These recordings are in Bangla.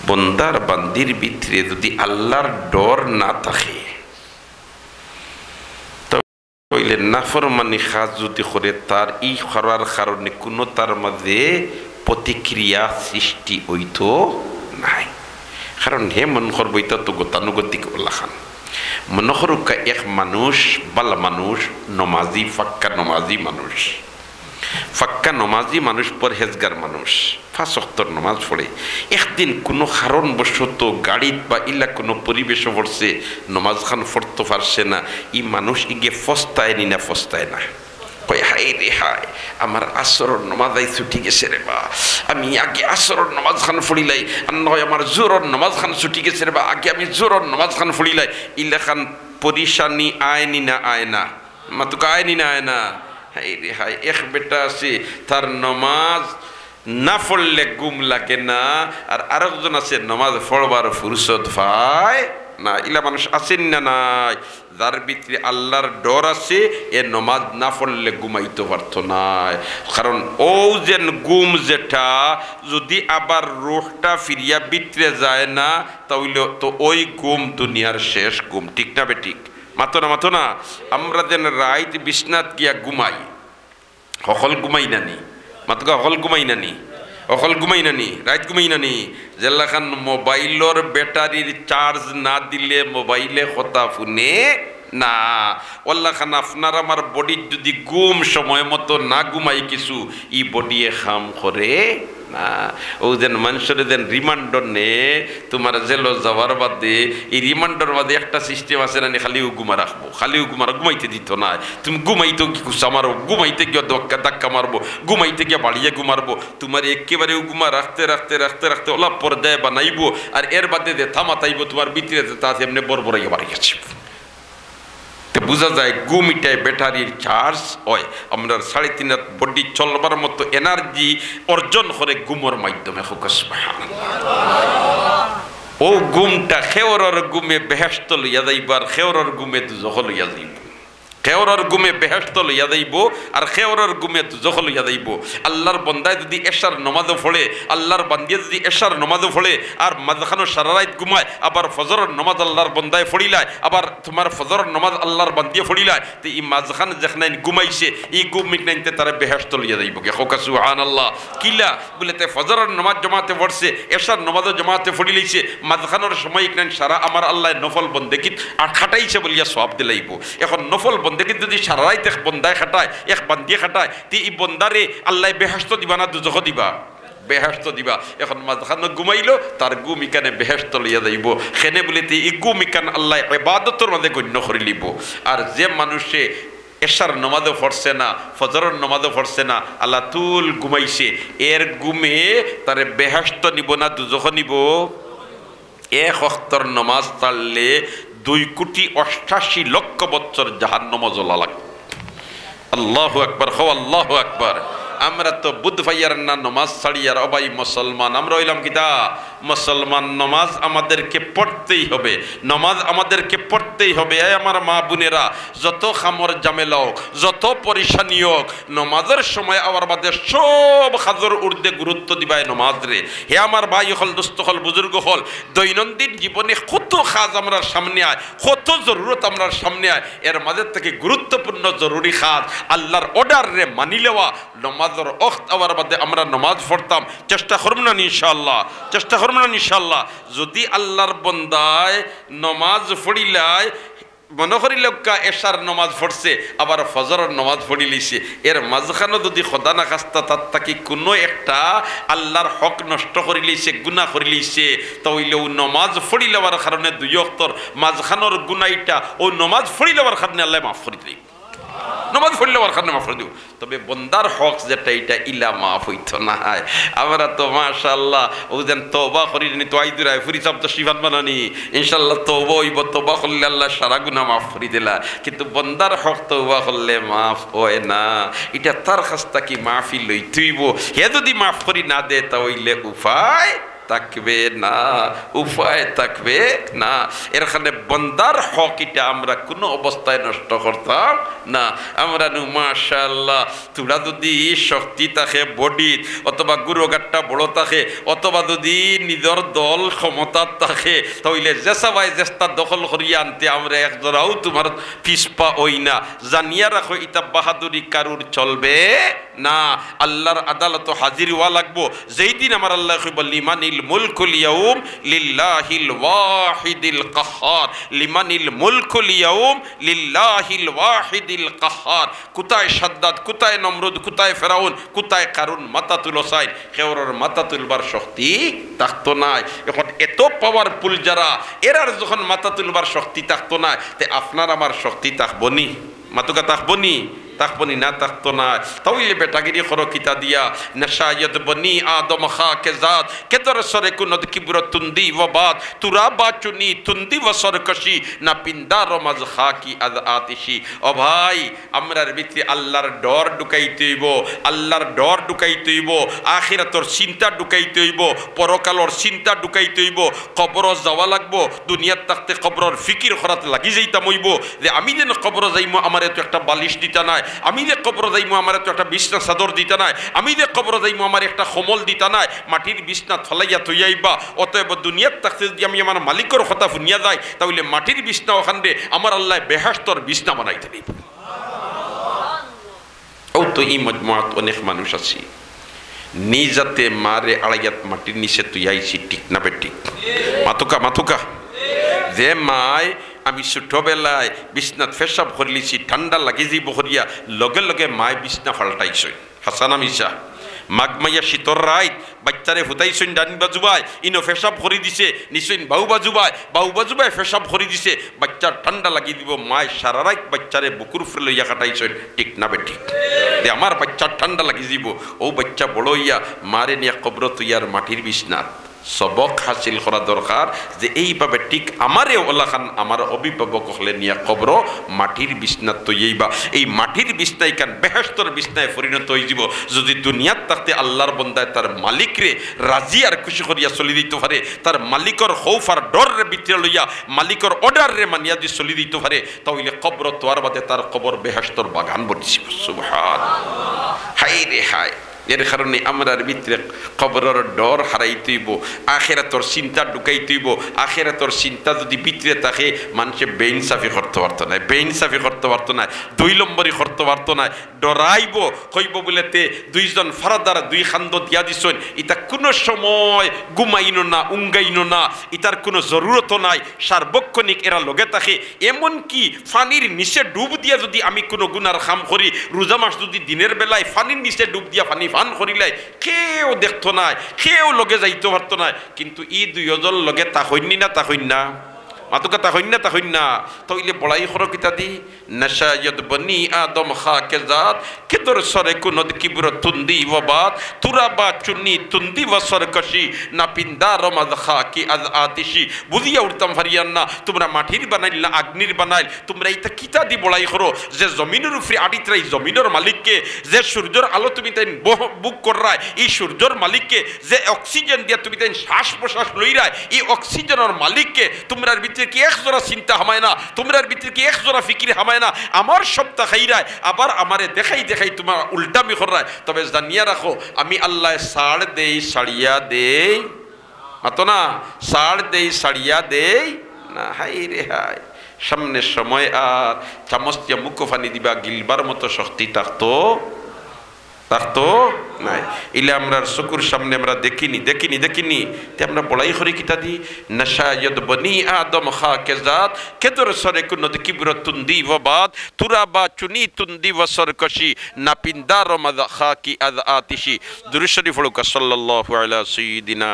বন্দার বান্দির ভিতরে যদি আল্লাহর ডর না থাকে তাহলে নাফরমানি কাজ যদি করে তার এই করার কারণে কোনো তার মাঝে প্রতিক্রিয়া সৃষ্টি হইতো নাই। কারণ হে মন করব এটা তো গতানুগতিক ওলাখান মনে করুক এক মানুষ বালা মানুষ নমাজি ফাক্কা নমাজি মানুষ, ফাক্কা নমাজি মানুষ পরহেজগার মানুষ 5 ওয়াক্তের নমাজ পড়ে, একদিন কোনো কারণবশত গাড়িত বা ইলা কোনো পরিবেশে পড়ছে নমাজ খান পড়তে পারছে না, এই মানুষ ইগে ফস্তায় নি না ফস্তায় না, কয় হাই রে হাই আমার আসরের নমাজ ছুটি গেছে রে বা, আমি আগে আসরের নমাজ খান পড়িলাই আর নয় আমার জোরের নমাজ খান ছুটি গেছে রে বা, আগে আমি জোরের নমাজ খান পড়িলাই। ইলা খান পরিশানি আয়নি না আয় না মাতুক আয়নি না আয় না। হাই রে হাই এক বেটা আছে তার নমাজ না পড়লে গুম লাগে না, আর আরেকজন আছে নমাজ পড়বার ফুরসত পায় না। ইলা মানুষ আছেন না নাই যার ভিতরে আল্লাহর ডর আছে, এ নমাজ না পড়লে ঘুমাইতে পারত না। কারণ ও যেন গুম যেটা যদি আবার রুহটা ফিরিয়া ভিতরে যায় না তাহলে তো ওই গুম দুনিয়ার শেষ গুম, ঠিক না বেঠিক? মাতো না আমরা যেন রাইত বিছনাত গিয়া ঘুমাই, সকল ঘুমাই নানি মাতকা সকল ঘুমাই নানি, অকল ঘুমাই নানি রাত ঘুমাই নানি, যেলাখান মোবাইলর ব্যাটারির চার্জ না দিলে মোবাইলে কথা শুনে না। ওল্লাখান আপনার আমার বডির যদি ঘুম সময় মতো না ঘুমাই কিছু ই বডিয়ে খাম করে না। ও যেন মানুষের যেন রিমান্ডার নে তোমার জেলো যাওয়ার বাদে এই রিমান্ডার বাদে একটা সিস্টেম আছে না, খালিও ঘুমা রাখবো, খালিও ঘুমাইতে দিত না। তুমি ঘুমাইতেও কি কুসা মারবো, ঘুমাইতে গিয়ে ধাক্কা মারবো, ঘুমাইতে গিয়ে বাড়িয়ে ঘুমারবো, তোমার একেবারেও ঘুমা রাখতে রাখতে রাখতে রাখতে ওলা পর্যায়ে বানাইবো, আর এর বাদে যে থামাতাইবো তোমার ভিতরে তা এমনি বড়বড়াইয়া বাড়ি গেছে। বোঝা যায় ঘুমিটায় ব্যাটারির চার্জ হয়, আমরা 3.5 রাত বডি চলবার মতো এনার্জি অর্জন করে ঘুমের মাধ্যমে। ও ঘুমটা খেওরের ঘুমে বেহেশত লইয়া যাইব আর খেওরের ঘুমে দুজখ লইয়া যাইব, খেওরের ঘুমে বেহেশত লইয়া যাইব আর খেওরের ঘুমে দুজখ লইয়া যাইব। আল্লাহর বন্দায় যদি এশার নমাজও পড়ে, আল্লাহর বান্দিয়ে যদি এশার নমাজও পড়ে আর মাঝখানো সারা রাত ঘুমায়, আবার ফজরের নমাজ আল্লাহর বন্দায় পড়িলায়, আবার তোমার ফজরের নমাজ আল্লাহর বান্দিয়ে পড়িলায়, তো এই মাঝখান যেখানে ঘুমাইছে এই ঘুম মিটনাইতে তারা বেহেশত লইয়া যাইব। কে হোক সুবহানাল্লাহ। কিলা বলে তে ফজরের নমাজ জমাতে পড়ছে, এশার নমাজও জমাতে পড়ি লইছে, মাঝখানোর সময় ইকনান সারা আমার আল্লাহ নফল বন্দেকিত আর খাটাইছে বলিয়া সওয়াব দিলাইব। এখন নফল বন্দেকিত যদি সারা রাত এক বন্দায় খাটায়, এক বান্দিয়ে খাটায়, তে এই বন্দারে আল্লাহ বেহেশত দিবা না দুজখ দিবা? বেহেশত দিবা। এখন মাঝখানে ঘুমাইলো তার ঘুম ইকানে বেহেশত লইয়া যাইব। সেনে বলিতে এই ঘুম ইকান আল্লাহ ইবাদতর মাঝে গণ্য করে লিব। আর যে মানুষে এশার নমাজও পড়ছে না, ফজরের নমাজও পড়ছে না, আল্লাহ তুল ঘুমাইছে, এর ঘুমে তারে বেহেশত নিব না দুজখ নিব? 1 ওয়াক্তের নমাজ ছাড়লে 2,88,00,000 বছর জাহান্নামে জ্বলা লাগবে। আল্লাহু আকবার, হো আল্লাহু আকবার। আমরা তো বুধ ভাইয়ার না নমাজ ছাড়িয়ার অবাই মুসলমান, আমরা হইলাম কিতা মুসলমান। নমাজ আমাদেরকে পড়তেই হবে, নমাজ আমাদেরকে পড়তেই হবে। এই আমার মা বোনেরা, যত খামর জামেলা হোক, যত পরিশানি হোক, নমাজের সময় আবার বাদে সব খাজর উর্দে গুরুত্ব দিবাই নমাজ রে। হে আমার ভাই হল, দোস্ত হল, বুজুর্গ হল, দৈনন্দিন জীবনে কত কাজ আমরা সামনে আয়, কত জরুরত আমরা সামনে আয়, এর মাঝে থেকে গুরুত্বপূর্ণ জরুরি কাজ আল্লাহর অর্ডার রে মানি লেওয়া। নমাজের ওয়াক্ত আবার বাদে আমরা নমাজ পড়তাম, চেষ্টা করব না ইনশাআল্লাহ, চেষ্টা করব না ইনশাআল্লাহ। যদি আল্লাহর বন্দায় নমাজ পড়িলায়, মনে করিল এশার নমাজ পড়ছে আবার ফজরের নমাজ পড়ি লইছে, এর মাঝখানে যদি খোদা না খাস্তা তার তাকে কোনো একটা আল্লাহর হক নষ্ট করে লইছে, গুনাহ করে লইছে, তাহলে ও নমাজ পড়ি লওয়ার কারণে 2 ওয়াক্তর মাঝখানোর গুনাহটা ও নমাজ পড়ি লওয়ার কারণে আল্লাহ মাফ করে দিই, নমাজ পড়লে ওর কারণে মাফ করে দিব। তবে বন্দার হক যেটা এটা ইলা মাফ হইতো না। আমরা তো মাশাআল্লাহ ও যেন তওবা করি নি, তো আইদুরাই ফুরি সব তো শিফাত বানানি, ইনশাআল্লাহ তওবা হইব, তওবা করলে আল্লাহ সারা গুনাহ মাফ করে দিলা। কিন্তু বন্দার হক তওবা করলে মাফ হয় না, এটা তার কাছ থেকে মাফি লইতেইব। হে যদি মাফ করি না দে তাহলে উপায় থাকবে না, উপায় থাকবে না। এখানে বন্দার হক এটা আমরা কোনো অবস্থায় নষ্ট করতাম না। আমরা মাশাআল্লাহ তোরা যদি শক্তি থাকে বডি, অথবা গুরুগাট্টা বড় থাকে, অথবা যদি নিজের দল ক্ষমতা থাকে, তাহলে যে সবাই চেষ্টা দখল করিয়া আনতে আমরা একজোড়াও তোমার পিছপা ওই না। জানিয়া রাখো ইতা বাহাদুরি কারুর চলবে না। আল্লাহর আদালত হাজির হওয়া লাগবো। যেই দিন আমার আল্লাহ কইব লিমানিল মুলকুল ইয়াউম লিল্লাহিল ওয়াহিদিল কাহ্হার, লিমানিল মুলকুল ইয়াউম লিল্লাহিল ওয়াহিদিল কাহ্হার। কোথায় সাদ্দাত, কোথায় নমরুদ, কোথায় ফেরাউন, কোথায় কারুন মাথা তুলো চাই, কেউর মাথা তুলবার শক্তি থাকতো নাই। এখন এত পাওয়ারফুল যারা, এরার যখন মাথা তুলবার শক্তি থাকতো না, তে আপনার আমার শক্তি থাকবনি? মাতুকা থাকবনি? তাকবনি না, থাকতো না। তাহলে বেটাগিরি করো কিতা দিয়া নশায়ত বনি আদম খাকে জাত কেতর সরে কুনদ কিবর তুন্দি ওবাদ তুরা বাচুনি তুন্দি ওসরকশি না পিন্দার মাজ খাকি আদ আতিশি। ও ভাই, আমরার ভিতরে আল্লাহর ডর ঢুকাইতে হইব, আল্লাহর ডর ঢুকাইতে হইব, আখিরাতর চিন্তা ঢুকাইতে হইব, পরকালর চিন্তা ঢুকাইতে হইব। কবর যাওয়া লাগবো, দুনিয়ার থাকতে কবরের ফিকির করাতে লাগি যাইতাম হইব যে আমি যেন কবর যাইমো, আমার এত একটা বালিশ দিতা নাই, আমি যে কবর যাইমো আমার তো একটা বিছনা চাদর দিতা নাই, আমি যে কবর যাইমো আমার একটা কমল দিতা নাই, মাটির বিছনা ফলাইয়া থইয়াইবা। অতএব দুনিয়ার থাকতে যদি আমি আমার মালিকের কথা শুনিয়া যাই, তাহলে মাটির বিছনা ওখানে আমার আল্লাহ বেহেশতর বিছনা বানাইতে দিব। ও তো এই মজমুয়াত অনেক মানুষ আছে নিজাতে মারে আড়াইয়াত মাটির নিচে তুইয়াইছি, ঠিক না বেঠিক? মাথুকা মাথুকা যে মায় আমি ছোটবেলায় বিছনাত ফেসাব করলিছি, ঠান্ডা লাগি যাইব করিয়া লগে লগে মায় বিছনা ফাল্টাইছই। হাসান মিশা মাঘ মাইয়া শীতর রাইত বাচ্চারে ফুটাইছইন ডানি বাজুবাই, ইনো ফেসাব করে দিছে, নিশ্চয় বাউ বাজুবাই ফেসাব করে দিছে, বাচ্চার ঠান্ডা লাগি দিব, মায় সারা রাত বাচ্চারে বুকুর ফেলে লইয়া কাটাইছইন, ঠিক না বেঠিক? যে আমার বাচ্চার ঠান্ডা লাগি যাব, ও বাচ্চা বড় হইয়া মারে নিয়া কবর তুইয়ার মাটির বিছনাত। সবক হাসিল করা দরকার যে এইভাবে ঠিক আমারে ওলাখান আমার অভিভাবক হলে নিয়ে কবর মাটির বিছনাত তৈবা। এই মাটির বিছনাই কান বেহেশতর বিছনায় পরিণত হয়ে যাব যদি দুনিয়াত থাকতে আল্লাহর বন্দায় তার মালিকরে রাজি আর খুশি করিয়া চলি দিতে পারে, তার মালিকর খৌফ আর ডরের ভিতরে লইয়া মালিকর অর্ডারে মানিয়া যদি চলি দিতে পারে, তাহলে কবর তোয়ার বাদে তার কবর বেহেশতর বাগান বনিছিল। সুবহানাল্লাহ, হাই রে হাই। এর কারণে আমরার ভিতরে কবরের ডর হারাইতেইব, আখিরাতর চিন্তা ঢুকাইতেইব। আখিরাতর চিন্তা যদি ভিতরে থাকে, মানুষে বেইনসাফি করতে পারতো না, বেইনসাফি করতে পারতো না, 2 নম্বরই করতে পারতো না। ডরাইব কইব বলেতে দুইজন ফারাদার 2 খান্দ দিয়া দিছেন, এটা কোনো সময় ঘুমাইনো না, উঙ্গাইনো না, এটার কোনো জরুরতও নাই। সার্বক্ষণিক এরা লগে থাকে। এমনকি ফানির নিচে ডুব দিয়া যদি আমি কোনো গুনার কাম করি, রোজা মাস যদি দিনের বেলায় ফানির নিচে ডুব দিয়া ফানি ফান করিলাই, কেউ দেখতো না, কেউ লগে যাইতে পারতো না। কিন্তু ই 2জন লগে তাহইনি না, তাহইন না, মাতুকা তাহইন না, তাহইন না। তাইলে বড়াই করো কিতা দি নশায়ত বনি আদম খাকে জাত কেদর সরে কুনদ কিবর তুন্দি ওবাদ তুরাবা চুন্নি তুন্দি ওসরকশি না পিন্দার মাদ খাকি আজ আতিশি। বুঝিয়া উঠতাম ফারিয়ান না, তোমরা মাটির বানাইল না আগ্নির বানাইল, তোমরা এইটা কিতা দি বড়াই করো যে জমিনের উপরে আড়িতরাই জমিনের মালিককে, যে সূর্যের আলো তুমি তাই বুক করায় এই সূর্যের মালিককে, যে অক্সিজেন দিয়া তুমি তাই শ্বাস প্রশ্বাস লইরায় এই অক্সিজেনের মালিককে, তোমরা কি এক জোড়া চিন্তা হামায় না, তোমরার ভিতরে কি এক জোড়া ফিকির হামায় না? আমার সপ্তাহ খাইরায় আবার আমারে দেখাই দেখাই তোমার উল্টামি করায়। তবে জানিয়া রাখো আমি আল্লাহ সাড় দেই সাড়িয়া দেই, আতো না সাড় দেই সাড়িয়া দেই না। হাই রে হাই, সামনের সময় আর চামচ দিয়া মুখ ফানি দিবা গিলবার মতো শক্তি থাকতো নাই। ইলে আমরা চকুর সামনে আমরা দেখিনি তে আমরা বড়াই করি কিতা দি নশায়ত বনি আদম খাকে জাত কেদর সরে কুনদ কিবর তুন্দি ওবাদ তুরাবা চুনি তুন্দি ওসরকশি না পিন্দার মাদ খাকি আজ আতিশি। দুরূদ শরীফ পড়ুকা সাল্লাল্লাহু আলা সাইয়্যিদিনা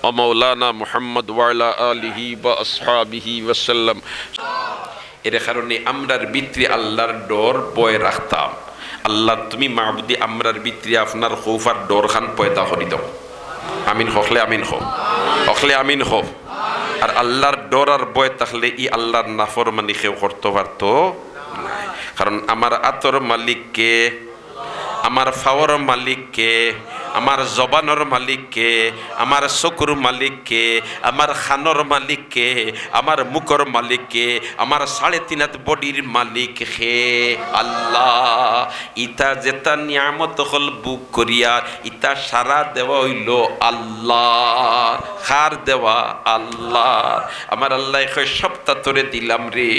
ও মাওলানা মুহাম্মদ ওয়া আলা আলিহি ওয়া আসহাবিহি ওয়া সাল্লাম। এর কারণে আমরার ভিতরে আল্লাহর ডর ভয় রাখতাম। আল্লাহ তুমি মাহবুদি আমরার ভিতরে আপনার খৌফ আর ডর খান পয়দা করি দাও। আমিন হকলে আমিন হকলে আমিন হোক। আর আল্লাহর ডর আর ভয় থাকলে ই আল্লাহর নাফরমানি কেউ করতে পারতো নাই। কারণ আমার আতর মালিককে, আমার ফাওয়ার মালিক কে, আমার জবানোর মালিক কে, আমার চকুর মালিক কে, আমার খানোর মালিক কে, আমার মুখর মালিক কে, আমার 3.5 হাত বডির মালিক হে আল্লাহ। ইতা যেটা নিয়ামত হল বুক করিয়া ইতা সারা দেওয়া হইল আল্লাহ, খার দেওয়া আল্লাহ। আমার আল্লাহ কয় সপ্তাহ তোরে দিলাম রে,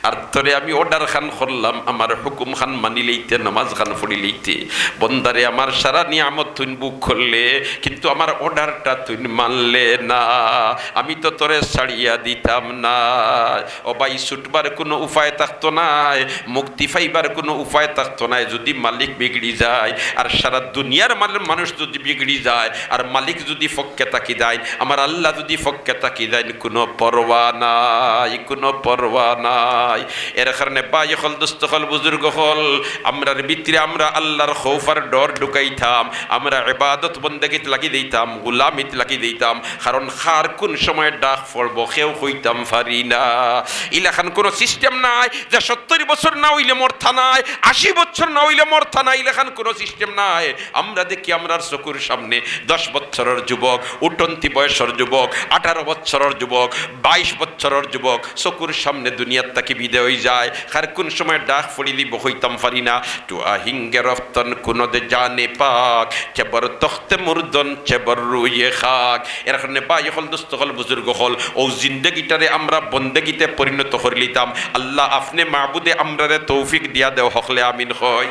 আর তোরে আমি অর্ডার খান করলাম, আমার হুকুম খান মানি লইতে, নামাজ খান পড়ি লইতে। বন্দারে আমার সারা নিয়ামত তুই বুক করলে, কিন্তু আমার অর্ডারটা তুই মানলে না, আমি তো তোরে ছাড়িয়া দিতাম না। ও ভাই, ছুটবার কোনো উপায় থাকতো নাই, মুক্তি পাইবার কোনো উপায় থাকতো নাই যদি মালিক বিগড়ি যায়। আর সারা দুনিয়ার মানুষ যদি বিগড়ি যায়, আর মালিক যদি ফক্কে তাকি দেয়, আমার আল্লাহ যদি ফক্কে তাকি দেয়, কোনো পরোয়া নাই, কোনো পরোয়া নাই। এর কারণে ভাই হল, দোস্ত হল, বুজুর্গ হল, আমরার ভিতরে আমরা আল্লাহর খৌফ আর ডর ঢুকাইতাম, আমরা ইবাদত বন্দেগীত লাগি দিতাম, গুলামিত লাগি দিতাম। কারণ খার কোন সময় ডাক পড়বো কেউ হইতাম পারি না। ইলাখান কোনো সিস্টেম নাই যে 70 বছর না হইলে মর্থা নাই, 80 বছর না হইলে মর্থা নাই, ইলাখান কোনো সিস্টেম নাই। আমরা দেখি আমরার চকুর সামনে 10 বছরের যুবক, 28 বয়সের যুবক, 18 বছরের যুবক, 22 বছরের যুবক চকুর সামনে দুনিয়ার তাকে বিদে হয়ে যায়। কার কোন সময় ডাক পড়ি দিব হইতাম পারি না। টু আহিঙ্গে রফতন কোনো দে জানে পাক, চেবর তখতে মুরদন চেবর রুইয়ে খাক। এর কারণে ভাই হল, দোস্ত হল, বুজুর্গ হল, ও জিন্দগিটারে আমরা বন্দেগিতে পরিণত করে লিতাম। আল্লাহ আপনি মাহবুদে আমরারে তৌফিক দিয়া দেও, হকলে আমিন হয়।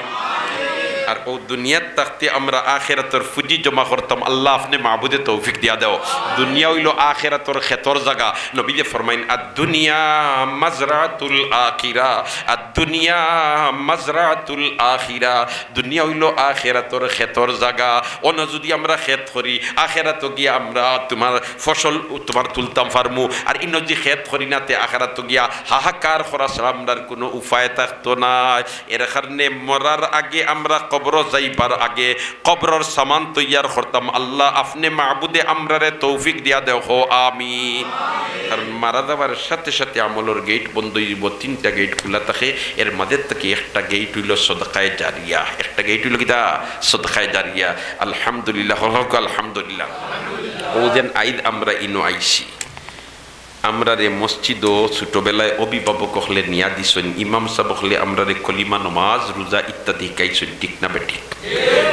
আর ও দুনিয়ার তাকতে আমরা আখেরাতর ফুজি জমা করতাম, আল্লাহ আপনি মাহবুদে তৌফিক দিয়া দেও। দুনিয়া হইল আখেরাতর খেতর জায়গা। নবীজি ফরমাইন আদ দুনিয়া মাজরাতুল আখিরা, আদ দুনিয়া মাজরাতুল আখিরা। দুনিয়া হইল আখেরাতর খেতর জায়গা। অন্য যদি আমরা খেত করি, আখেরাত গিয়া আমরা তোমার ফসল তোমার তুলতাম পারমু। আর ইন যদি খেত করি না, তে আখেরাত গিয়া হাহাকার করা ছাড়া আমরার কোনো উপায় থাকতো না। এর কারণে মরার আগে আমরা কবর যাইবার আগে কবরের সামান তৈয়ার করতাম। আল্লাহ আপনি মাহবুদে আমরারে তৌফিক দিয়া দেও, আমিন। কারণ মারা যাবার সাথে সাথে আমলের গেট বন্ধ হইব। 3টা গেট খোলা থাকে, এর মাঝে থেকে একটা গেট হইল সদকায়ে জারিয়া, একটা গেট হইল কিতা সদকায়ে জারিয়া। আলহামদুলিল্লাহ, আলহামদুলিল্লাহ। ও যেন আইদ আমরা ইনো আইসি, আমরা রে মসজিদও ছোটবেলায় অভিভাবক হলে নিয়া দিছেন, ইমাম সাহেব হলে আমরা রে কলিমা, নমাজ, রোজা ইত্যাদি শিখাইছেন, ঠিক না বেঠিক?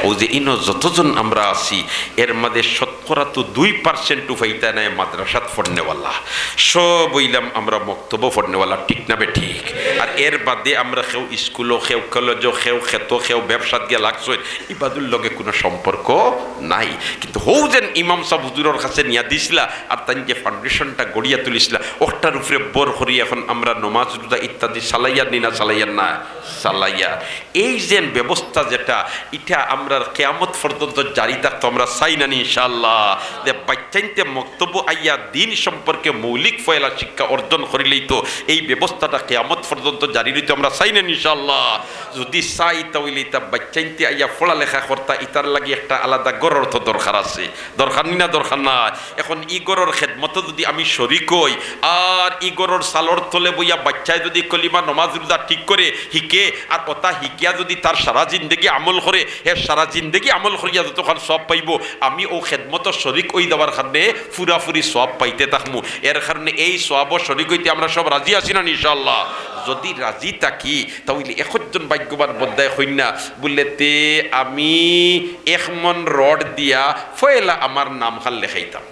ও যে ইনো যতজন আমরা আছি, এর মধ্যে শতকরা তো 2% উপাইতা নাই মাদ্রাসাত পড়নেওয়ালা, সব হইলাম আমরা মক্তব্য পড়নেওয়ালা, ঠিক না বেঠিক? আর এর বাদে আমরা কেউ স্কুলও, কেউ কলেজও, কেউ খেত, কেউ ব্যবসাত গিয়ে লাগছেন, ইবাদুর লগে কোনো সম্পর্ক নাই। কিন্তু হৌ যেন ইমাম সাহেব হুজুরের কাছে নিয়া দিছিলা, আর তাই যে ফাউন্ডেশনটা গড়িয়া তুলিছিলা, ওটার উপরে বর করি এখন আমরা নমাজ, রোজা ইত্যাদি চালাইয়া নি না, চালাইয়া না চালাইয়া। এই যে ব্যবস্থা যেটা, এটা আমরা কিয়ামত পর্যন্ত জারি থাকতো, আমরা চাই না ইনশাআল্লাহ। যে বাচ্চাইতে মক্তব্য আইয়া দিন সম্পর্কে মৌলিক ফয়লা শিক্ষা অর্জন করিলেই তো এই ব্যবস্থাটা কিয়ামত পর্যন্ত জারি রইতো, আমরা চাই না ইনশাআল্লাহ। যদি চাই তাহলে এটা বাচ্চাইতে আইয়া পড়ালেখা করতা, ইতার লাগি একটা আলাদা গড়ের তো দরকার আছে, দরকার নি না? দরকার না। এখন ই গড়ের খেদমত যদি আমি শরিক হই, আর ই গড়ের সালর তলে বইয়া বাচ্চায় যদি কলিমা, নমাজ, রোজা ঠিক করে হিকে, আর কথা হিকিয়া যদি তার সারা জিন্দগি আমল করে, হে সারা জিন্দগি আমল করিয়া যতক্ষণ সব পাইব, আমি ও খেদমত শরিক ওই দেওয়ার কারণে পুরাপুরি সব পাইতে থাকমু। এর কারণে এই সব শরিক হইতে আমরা সব রাজি আছি না ইনশাআল্লাহ? যদি রাজি থাকি তাহলে একজন ভাগ্যবান বদ্দায় হইনা বললে তে আমি 1 মন রড দিয়া ফয়লা আমার নাম খান লেখাইতাম,